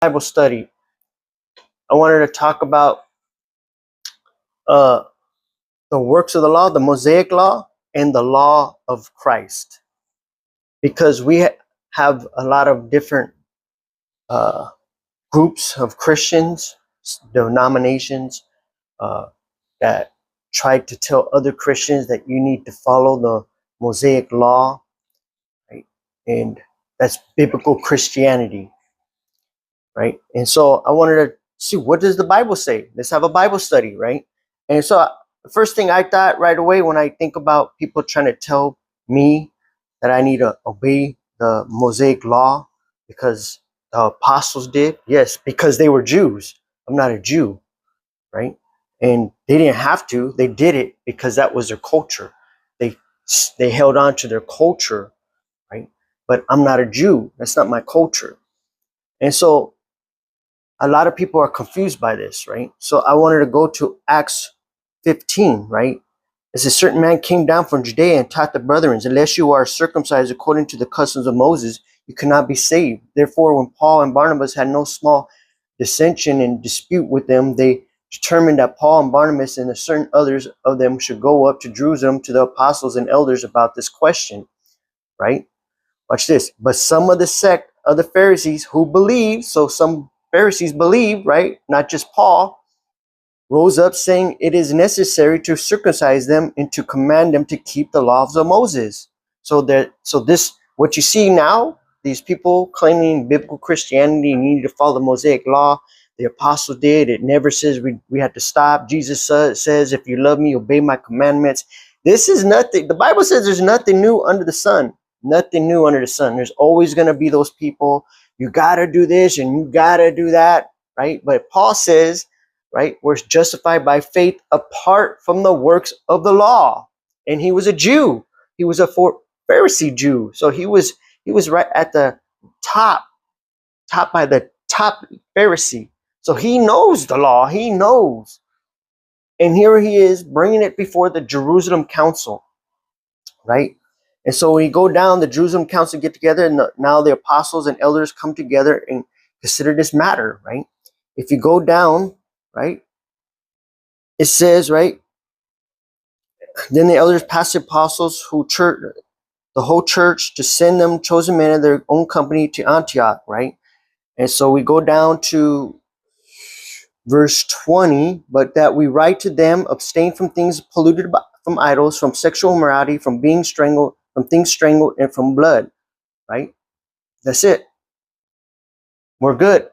Bible study. I wanted to talk about uh, the works of the law, the Mosaic law, and the law of Christ, because we have a lot of different uh, groups of Christians, denominations uh, that try to tell other Christians that you need to follow the Mosaic law, right? And that's biblical Christianity, right? And so I wanted to see, what does the Bible say? Let's have a Bible study, right? And so the first thing I thought right away when I think about people trying to tell me that I need to obey the Mosaic law because the apostles did, yes, because they were Jews. I'm not a Jew, right? And they didn't have to. They did it because that was their culture. They they held on to their culture, right? But I'm not a Jew. That's not my culture. And so a lot of people are confused by this, right? So I wanted to go to Acts 15, right? It says, certain man came down from Judea and taught the brethren, unless you are circumcised according to the customs of Moses, you cannot be saved. Therefore, when Paul and Barnabas had no small dissension and dispute with them, they determined that Paul and Barnabas and certain others of them should go up to Jerusalem to the apostles and elders about this question, right? Watch this. But some of the sect of the Pharisees who believed, so some Pharisees believed, right? Not just Paul, rose up saying it is necessary to circumcise them and to command them to keep the laws of Moses. So this, what you see now, these people claiming biblical Christianity, you need to follow the Mosaic law. The apostle did. It never says we had to stop. Jesus says, if you love me, obey my commandments. This is nothing. The Bible says there's nothing new under the sun. Nothing new under the sun. There's always going to be those people. You got to do this and you got to do that, right? But Paul says, right, we're justified by faith apart from the works of the law. And he was a Jew. He was a Pharisee Jew. So he was right at the top by the top Pharisee. So he knows the law. He knows. And here he is bringing it before the Jerusalem council, right? And so when you go down, the Jerusalem council get together, and now the apostles and elders come together and consider this matter, right? If you go down, right, it says, right, then the elders passed the apostles the whole church to send them chosen men of their own company to Antioch, right? And so we go down to verse 20, but that we write to them, abstain from things polluted from idols, from sexual immorality, from being strangled, from things strangled, and from blood, right? That's it. We're good.